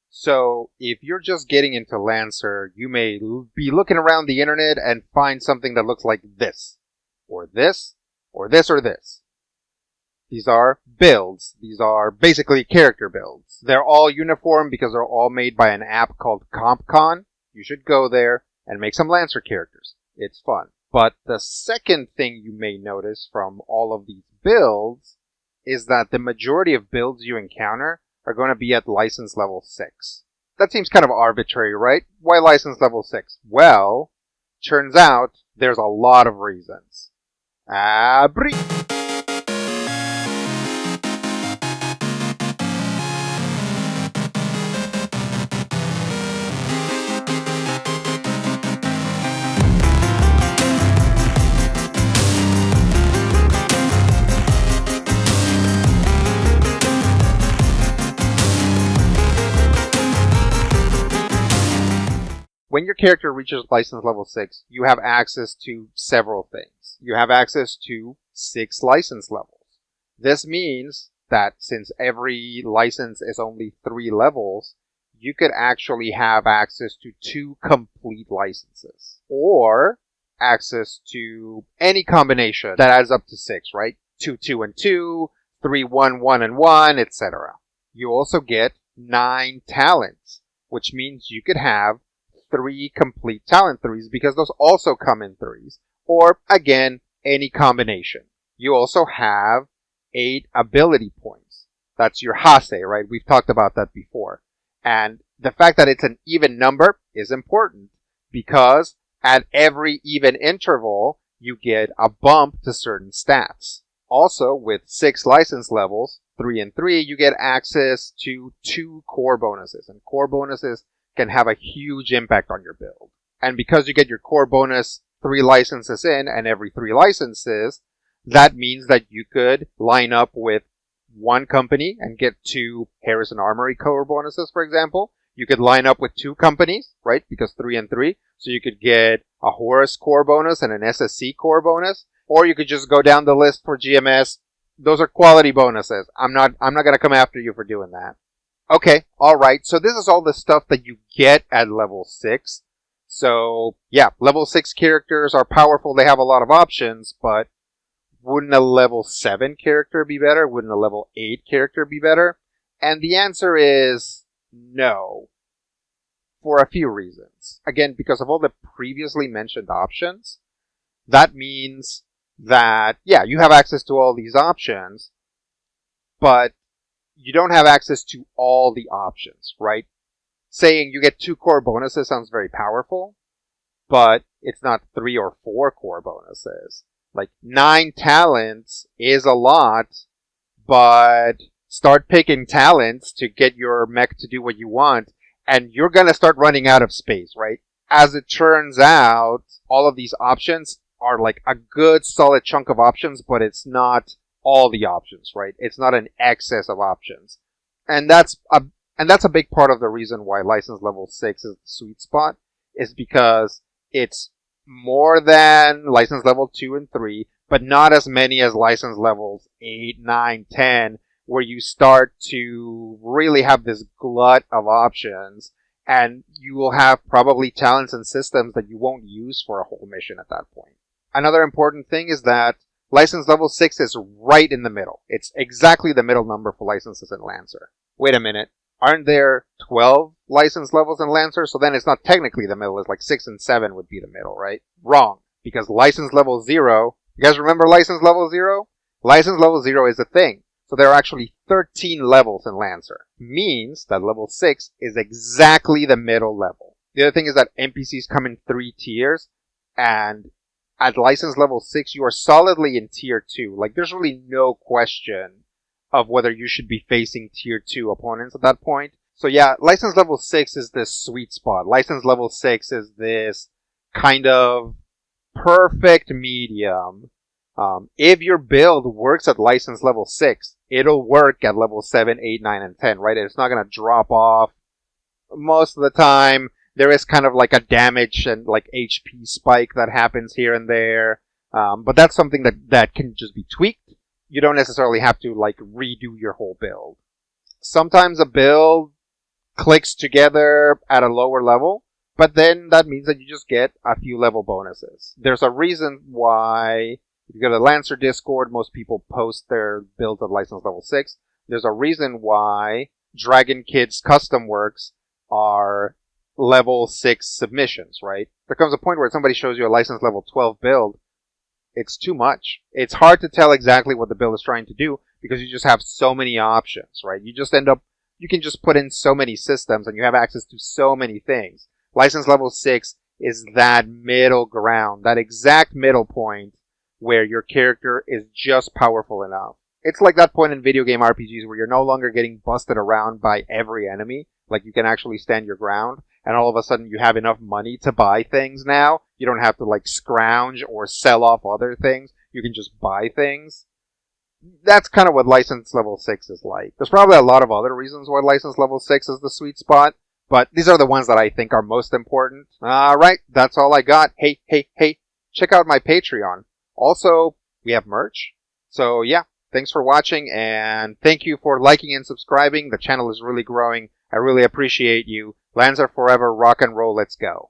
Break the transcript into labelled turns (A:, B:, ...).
A: So if you're just getting into Lancer, you may be looking around the internet and find something that looks like this, or this, or this, or this. These are builds. These are basically character builds. They're all uniform because they're all made by an app called CompCon. You should go there and make some Lancer characters. It's fun. But the second thing you may notice from all of these builds is that the majority of builds you encounter are going to be at license level 6. That seems kind of arbitrary, right? Why license level 6? Well, turns out there's a lot of reasons. When your character reaches license level 6, you have access to several things. You have access to 6 license levels. This means that since every license is only 3 levels, you could actually have access to 2 complete licenses. Or access to any combination that adds up to 6, right? 2, 2, and 2, 3, 1, 1, and 1, etc. You also get 9 talents, which means you could have 3 complete talent 3s because those also come in 3s. Or, again, any combination. You also have 8 ability points. That's your Hase, right? We've talked about that before. And the fact that it's an even number is important because at every even interval, you get a bump to certain stats. Also, with 6 license levels, 3 and 3, you get access to 2 core bonuses. And core bonuses can have a huge impact on your build. And because you get your core bonus 3 licenses in, and every 3 licenses, that means that you could line up with one company and get 2 Harrison Armory core bonuses, for example. You could line up with 2 companies, right? Because 3 and 3. So you could get a Horus core bonus and an SSC core bonus. Or you could just go down the list for GMS. Those are quality bonuses. I'm not gonna come after you for doing that. Okay, alright, so this is all the stuff that you get at level 6. So, yeah, level 6 characters are powerful, they have a lot of options, but wouldn't a level 7 character be better? Wouldn't a level 8 character be better? And the answer is no. For a few reasons. Again, because of all the previously mentioned options, that means that, yeah, you have access to all these options, but you don't have access to all the options, right? Saying you get 2 core bonuses sounds very powerful, but it's not 3 or 4 core bonuses. Like, 9 talents is a lot, but start picking talents to get your mech to do what you want, and you're gonna start running out of space, right? As it turns out, all of these options are like a good solid chunk of options, but it's not all the options, right? It's not an excess of options. And that's a big part of the reason why license level 6 is the sweet spot, is because it's more than license level 2 and 3, but not as many as license levels 8, 9, 10, where you start to really have this glut of options, and you will have probably talents and systems that you won't use for a whole mission at that point. Another important thing is that license level 6 is right in the middle. It's exactly the middle number for licenses in Lancer. Wait a minute. Aren't there 12 license levels in Lancer? So then it's not technically the middle. It's like 6 and 7 would be the middle, right? Wrong. Because license level 0... You guys remember license level 0? License level 0 is a thing. So there are actually 13 levels in Lancer. Means that level 6 is exactly the middle level. The other thing is that NPCs come in 3 tiers. And at license level 6, you are solidly in tier 2. Like, there's really no question of whether you should be facing tier 2 opponents at that point. So yeah, license level 6 is this sweet spot. License level 6 is this kind of perfect medium. If your build works at license level 6, it'll work at level 7, 8, 9, and 10, right? It's not going to drop off. Most of the time, there is kind of like a damage and like HP spike that happens here and there. But that's something that can just be tweaked. You don't necessarily have to like redo your whole build. Sometimes a build clicks together at a lower level, but then that means that you just get a few level bonuses. There's a reason why, if you go to Lancer Discord, most people post their build at license level 6. There's a reason why Dragon Kid's custom works are level 6 submissions, right? There comes a point where somebody shows you a license level 12 build, it's too much. It's hard to tell exactly what the build is trying to do because you just have so many options, right? You can just put in so many systems and you have access to so many things. License level 6 is that middle ground, that exact middle point where your character is just powerful enough. It's like that point in video game RPGs where you're no longer getting busted around by every enemy. Like, you can actually stand your ground, and all of a sudden you have enough money to buy things now. You don't have to, like, scrounge or sell off other things. You can just buy things. That's kind of what license level 6 is like. There's probably a lot of other reasons why license level 6 is the sweet spot, but these are the ones that I think are most important. Alright, that's all I got. Hey, check out my Patreon. Also, we have merch. So yeah, thanks for watching, and thank you for liking and subscribing. The channel is really growing. I really appreciate you. Lancer forever, rock and roll, let's go.